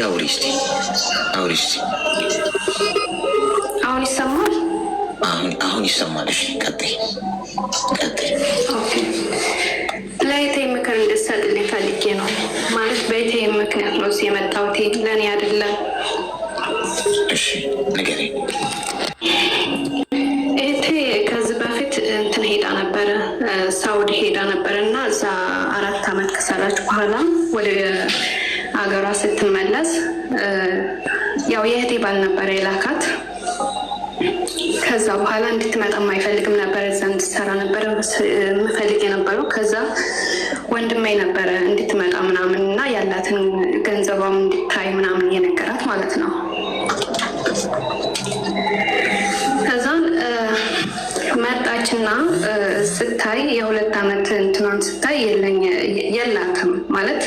አውሪስቲ አሁን ይሰማል? አሁን ይሰማል። እሺ ቀጥይ። ኦኬ ለእቴ ምክር እንድትሰጥልኝ ፈልጌ ነው። ማለት በእቴ ምክንያት ነው እዚህ የመጣሁት፣ ለእኔ አይደለም። እሺ ንገሪኝ። እቴ ከዚህ በፊት እንትን ሄዳ ነበረ፣ ሳውዲ ሄዳ ነበረ እና እዛ 4 ዓመት ከሰራች በኋላ ወደ አገሯ ስትመለስ ያው የእህቴ ባል ነበረ የላካት። ከዛ በኋላ እንድትመጣ አይፈልግም ነበር፣ እዛ እንድትሰራ ነበር የምፈልግ የነበረው። ከዛ ወንድሜ ነበረ እንድትመጣ ምናምን እና ያላትን ገንዘቧም እንድታይ ምናምን የነገራት ማለት ነው። ከዛን መጣችና ስታይ የ2 ዓመት እንትኗን ስታይ የላትም ማለት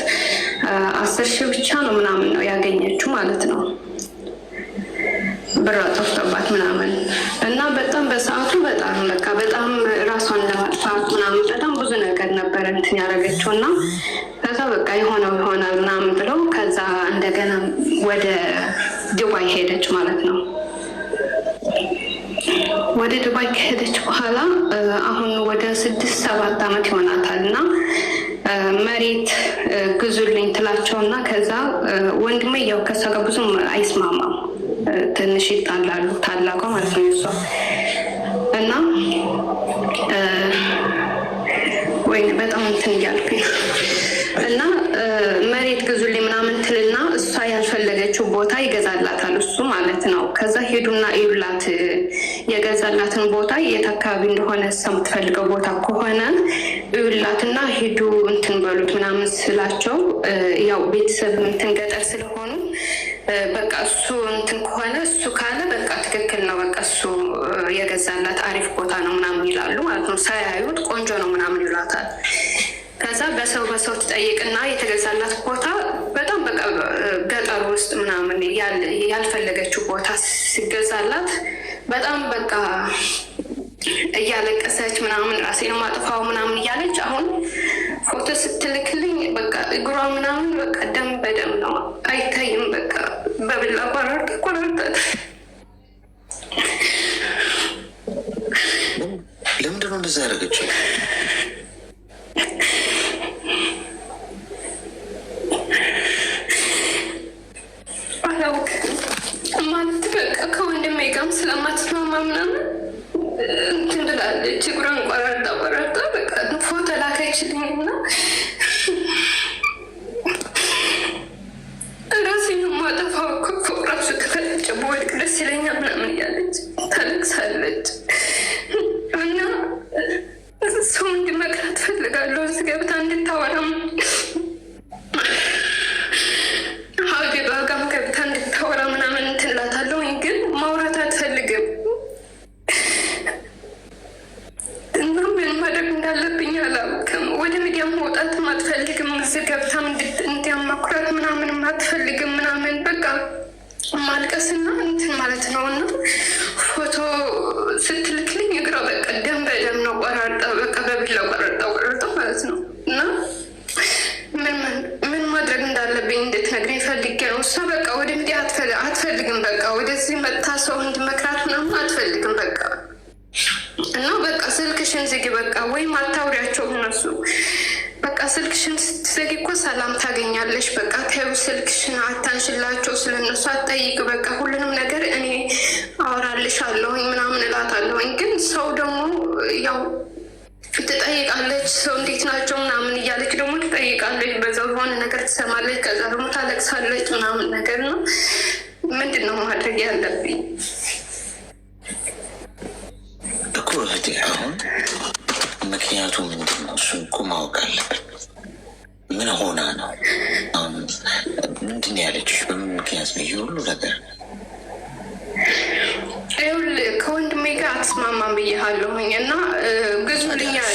10 ሺህ ብቻ ነው ምናምን ነው ያገኘችው ማለት ነው። ብር ጠፍቶባት ምናምን እና በጣም በሰዓቱ በጣም ራሷን ለማጥፋት ምናምን በጣም ብዙ ነገር ነበር እንትን ያደረገችው እና ከዛ በቃ ይሆናል ምናምን ብለው ከዛ እንደገና ወደ ዱባይ ሄደች ማለት ነው። ወደ ዱባይ ከሄደች በኋላ አሁን ወደ 6-7 ዓመት ይሆናታል እና መሬት ግዙልኝ ትላቸውና ከዛ ወንድሜ ያው ከሷ ጋር ብዙም አይስማማም፣ ትንሽ ይጣላሉ፣ ታላቋ ማለት ነው እሷ እና ወይ በጣም እንትን እያልኩኝ እና መሬት ግዙልኝ ምናምን ትልና እሷ ያልፈለገችው ቦታ ይገዛላታል እሱ ማለት ነው። ከዛ ሄዱና እዩላት የገዛላትን ቦታ የት አካባቢ እንደሆነ እሷ የምትፈልገው ቦታ ከሆነ እዩላትና ሄዱ እንትን በሉት ምናምን ስላቸው ያው ቤተሰብ እንትን ገጠር ስለሆኑ በቃ እሱ እንትን ከሆነ እሱ ካለ በቃ ትክክል ነው፣ በቃ እሱ የገዛላት አሪፍ ቦታ ነው ምናምን ይላሉ ማለት ነው። ሳያዩት ቆንጆ ነው ምናምን ይላታል። ከዛ በሰው ትጠይቅና የተገዛላት ቦታ በጣም በቃ ገጠር ውስጥ ምናምን ያልፈለገችው ቦታ ሲገዛላት በጣም በቃ እያለቀሰች ምናምን ራሴን ማጥፋው ምናምን እያለች አሁን ፎቶ ስትልክልኝ በቃ እግሯ ምናምን በቃ ደም በደም ነው፣ አይታይም። በቃ በብላ ቆራርጣት። ለምንድነው እንደዛ ያደረገችው? ማለት በቃ ከወንድሜ ጋርም ስለማትስማማ ምናምን እንትን ትላለች። እግሯን ቆራርጣ በቃ ፎቶ ላከችልኝ እና ራሴን ማጠፋው እኮ ራሱ ተፈለጨ በወድቅ ደስ ይለኛል ምናምን እያለች ታለቅሳለች። እና ሰው እንዲመክራት ፈልጋለሁ፣ እዚህ ገብታ እንድታወራም ሀገሯ ጋርም ገብታ እንድታወራ ምናምን እንትን እላታለሁ። ግን ማውራት አትፈልግም እና ምን ማድረግ እንዳለብኝ አላውቅም። ወደ ሚዲያም መውጣትም አትፈልግም፣ እዚህ ገብታም እንዲያማኩራት ምናምንም አትፈልግም ምናምን በቃ ማልቀስና እንትን ማለት ነው። እና ፎቶ ስትልክልኝ እግሯ በቃ ደም በደም ነው፣ ቆራርጣ በቃ በቢላ ቆራርጣ ማለት ነው። እና ምን ማድረግ እንዳለብኝ እንድትነግረኝ ፈልጌ ነው። እሷ በቃ ወደ ሚዲያ አትፈልግም፣ በቃ ወደዚህ መጥታ ሰው እንድመክራት ምናምን አትፈልግም በቃ። እና በቃ ስልክሽን ዝጊ በቃ፣ ወይም አታውሪያቸው እነሱ በቃ ስልክሽን ስትዘጊ እኮ ሰላም ታገኛለሽ። በቃ ተይው ስልክሽን አታንሽላቸው፣ ስለነሱ አትጠይቅ። በቃ ሁሉንም ነገር እኔ አወራልሻለሁኝ ምናምን እላታለሁኝ። ግን ሰው ደግሞ ያው ትጠይቃለች፣ ሰው እንዴት ናቸው ምናምን እያለች ደግሞ ትጠይቃለች። በዛው የሆነ ነገር ትሰማለች፣ ከዛ ደግሞ ታለቅሳለች ምናምን ነገር ነው። ምንድን ነው ማድረግ ያለብኝ እኮ እህቴ? አሁን ምክንያቱ ምንድን ነው? እሱን እኮ ማወቅ አለብን። ምን ሆና ነው? አሁን ምንድን ያለችሽ? በምን ምክንያት ነው ይሄ ሁሉ ነገር? ከወንድሜ ጋር አትስማማም ብያለሁኝ እና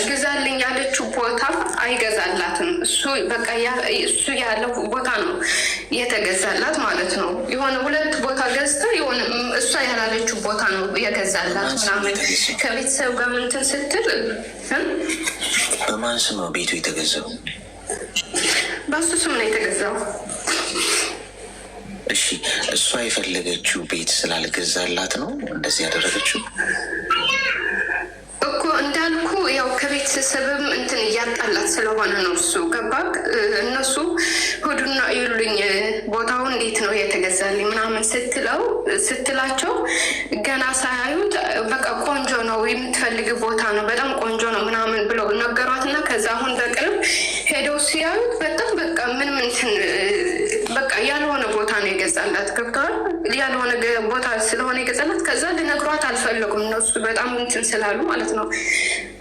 ግዛልኝ ያለችው ቦታ አይገዛላትም። እሱ በቃ እሱ ያለው ቦታ ነው የተገዛላት ማለት ነው። የሆነ 2 ቦታ ገዝታ የሆነ እሷ ያላለችው ቦታ ነው የገዛላት ምናምን። ከቤተሰብ ጋር እንትን ስትል በማን ስም ነው ቤቱ የተገዛው? በሱ ስም ነው የተገዛው። እሷ የፈለገችው ቤት ስላልገዛላት ነው እንደዚህ ያደረገችው እኮ እንዳልኩ ያው ከቤተሰብም እንትን እያጣላት ስለሆነ ነው። እሱ ገባክ? እነሱ ሆዱና ይሉኝ ቦታው እንዴት ነው የተገዛልኝ ምናምን ስትላቸው ገና ሳያዩት በቃ ቆንጆ ነው የምትፈልግ ቦታ ነው በጣም ቆንጆ ነው ምናምን ብለው ነገሯትና ከዛ አሁን በቅርብ ሄደው ሲያዩት በጣም በቃ ምንም እንትን በቃ ያልሆነ ቦታ ነው የገዛላት። ገብተዋል? ያልሆነ ቦታ ስለሆነ የገዛላት ከዛ ልነግሯት አልፈለጉም እነሱ በጣም እንትን ስላሉ ማለት ነው።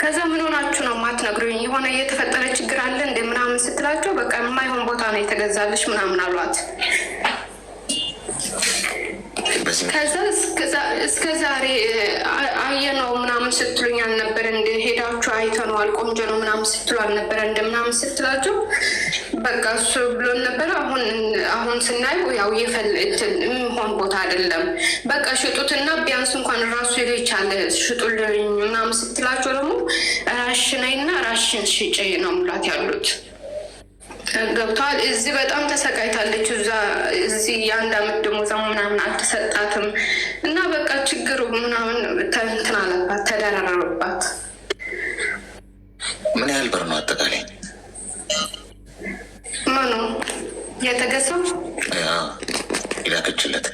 ከዛ ምን ሆናችሁ ነው ማትነግሩኝ? የሆነ እየተፈጠረ ችግር አለ እንደ ምናምን ስትላቸው በቃ የማይሆን ቦታ ነው የተገዛልሽ ምናምን አሏት። ከዛ እስከ ዛሬ አየነው ምናምን ስትሉኝ አልነበረ እንደ ሄዳችሁ አይተነዋል ቆንጆ ነው ምናምን ስትሉ አልነበረ እንደ ምናምን ስትላቸው በቃ እሱ ብሎን ነበረ። አሁን ስናየው ያው የሚሆን ቦታ አይደለም በቃ ሽጡትና ቢያንስ እንኳን ራሱ የቻለ ሽጡልኝ ምናምን ስትላቸው ደግሞ ራሽናይና ራሽን ሽጭ ነው ሙላት ያሉት። ገብቷል? እዚህ በጣም ተሰቃይታለች። እዚህ የአንድ አመት ደሞዛ ምናምን አልተሰጣትም እና በቃ ችግሩ ምናምን እንትን አለባት ተደራረሩባት። ምን ያህል ብር ነው አጠቃላይ ምኑ የተገዛው? ይላክችለት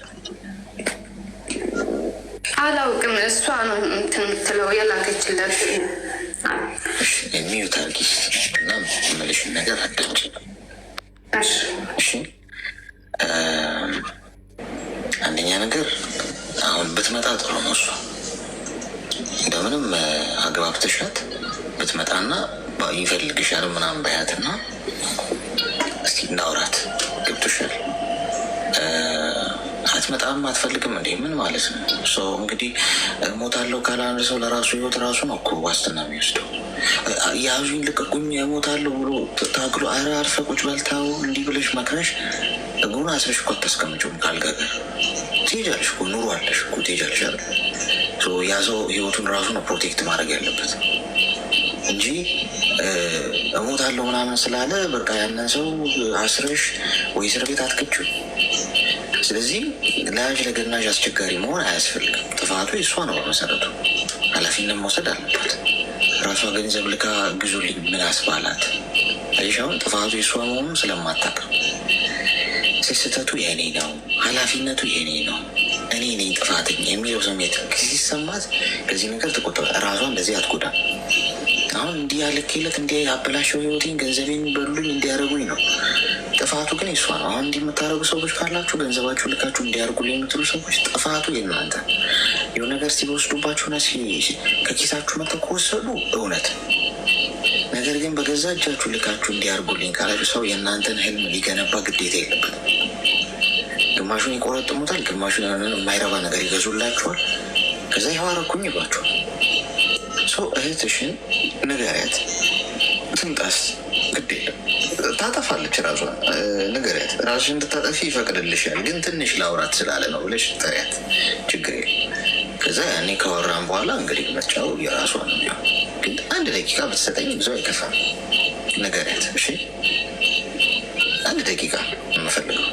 አላውቅም። እሷ ነው እንትን የምትለው የላከችለት። የሚዩት አርጊስ እና መልሽን ነገር አደች። እሺ አንደኛ ነገር አሁን ብትመጣ ጥሩ ነው። እሷ እንደምንም አግባብተሻት ብትመጣና ይፈልግሻል ምናምን ባያትና እስቲ እናውራት። ገብቶሻል? አትመጣም አትፈልግም እንዴ? ምን ማለት ነው? ሰው እንግዲህ ሞታለሁ ካለ አንድ ሰው ለራሱ ህይወት ራሱ ነው እኮ ዋስትና የሚወስደው። ያዙኝ ልቀቁኝ እሞታለሁ ብሎ ታግሎ አረ አርፈ ቁጭ በልታው እንዲህ ብለሽ መክረሽ እግሩን አስረሽ እኮ አታስቀምጪውም። ካልጋገር ትሄጃለሽ እኮ ኑሮ አለሽ እኮ ትሄጃለሽ አለ። ያ ሰው ህይወቱን ራሱ ነው ፕሮቴክት ማድረግ ያለበት እንጂ እሞታለሁ ምናምን ስላለ በቃ ያንን ሰው አስረሽ ወይ እስር ቤት አትከችው። ስለዚህ ለያዥ ለገናዥ አስቸጋሪ መሆን አያስፈልግም። ጥፋቱ የእሷ ነው። በመሰረቱ ኃላፊነት መውሰድ አለባት። ራሷ ገንዘብ ልካ ግዙልኝ ምን አስባላት? አይሻውን ጥፋቱ የእሷ መሆኑን ስለማታውቅ ስህተቱ የእኔ ነው፣ ኃላፊነቱ የእኔ ነው፣ እኔ ነኝ ጥፋተኛ የሚለው ስሜት ሲሰማት ከዚህ ነገር ትቆጠብ። ራሷ እንደዚህ አትጎዳም። አሁን እንዲህ ያለኬለት እንዲህ አበላሸው ህይወቴን ገንዘቤን በሉኝ እንዲያደርጉኝ ነው። ጥፋቱ ግን የሷ ነው። አሁን እንዲህ የምታደርጉ ሰዎች ካላችሁ ገንዘባችሁ ልካችሁ እንዲያደርጉልኝ የምትሉ ሰዎች ጥፋቱ የእናንተ የሆነ ነገር ሲወስዱባችሁና ከኪሳችሁ መጥተው ከወሰዱ እውነት፣ ነገር ግን በገዛ እጃችሁ ልካችሁ እንዲያደርጉልኝ ካላችሁ ሰው የእናንተን ህልም ሊገነባ ግዴታ የለበትም። ግማሹን ይቆረጥሙታል፣ ግማሹን የማይረባ ነገር ይገዙላችኋል። ከዛ ይዋረኩኝ ይሏችኋል። ሰው እህትሽን ንገሪያት፣ ትምጣስ ግድ የለም ታጠፋለች። ራሷ ንገሪያት፣ ራስሽን እንድታጠፊ ይፈቅድልሻል። ግን ትንሽ ላውራት ስላለ ነው ብለሽ ጠሪያት፣ ችግር የለም። ከዛ ያኔ ካወራን በኋላ እንግዲህ መጫው የራሷ ነው ቢሆን፣ ግን 1 ደቂቃ ብትሰጠኝ ብዙ አይከፋም። ንገሪያት እሺ፣ 1 ደቂቃ የምፈልገው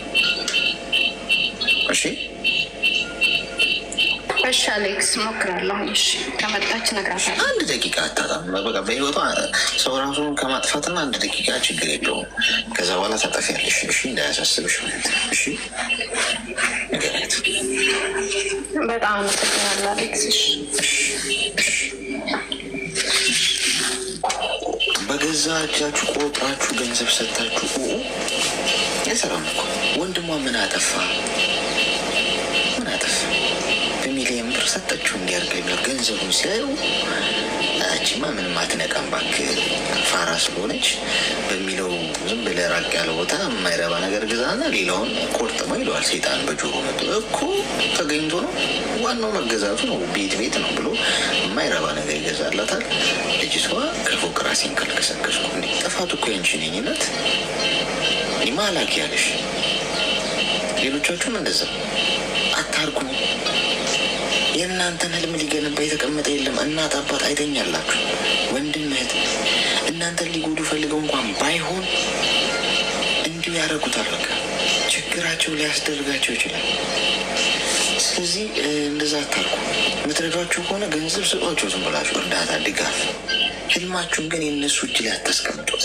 እሺ። እሺ አሌክስ ሞክራለሁ። እሺ ከመጣች እነግራታለሁ። 1 ደቂቃ አታጣም። በቃ በህይወቷ ሰው ራሱን ከማጥፋትና 1 ደቂቃ ችግር የለውም። ከዛ በኋላ ታጠፊያለሽ። እሺ እንዳያሳስብሽ። እሺ ንገሪያት። በጣም አመሰግናለሁ አሌክስ። እሺ በገዛ እጃችሁ ቆጥራችሁ ገንዘብ ሰጥታችሁ አይሰራም እኮ። ወንድሟ ምን አጠፋ? በሚሊየን ብር ሰጠችው እንዲያርገ የሚል ገንዘቡን ሲያዩ አቺማ ምንም አትነቃም እባክህ ፋራ ስለሆነች በሚለው ዝም ብለህ ራቅ ያለ ቦታ የማይረባ ነገር ግዛና ሌላውን ቆርጥማ ይለዋል። ሴጣን በጆሮ መጡ እኮ ተገኝቶ ነው ዋናው መገዛቱ ነው። ቤት ነው ብሎ የማይረባ ነገር ይገዛላታል። ልጅቷ ከፎቅ ራሴን ካልከሰከስኩ እንዴ ጥፋቱ እኮ ያንቺ ነኝነት ማላክ ያለሽ። ሌሎቻችሁም እንደዛ አታርጉ። የእናንተን ህልም ሊገነባ የተቀመጠ የለም። እናት አባት አይተኛላችሁ፣ ወንድም እህት እናንተን ሊጎዱ ፈልገው እንኳን ባይሆን እንዲሁ ያደርጉታል። በቃ ችግራቸው ሊያስደርጋቸው ይችላል። ስለዚህ እንደዛ አታርጉ። የምትረዷቸው ከሆነ ገንዘብ ስጧቸው፣ ዝም ብላችሁ እርዳታ፣ ድጋፍ። ህልማችሁን ግን የእነሱ እጅ ላይ አታስቀምጡት።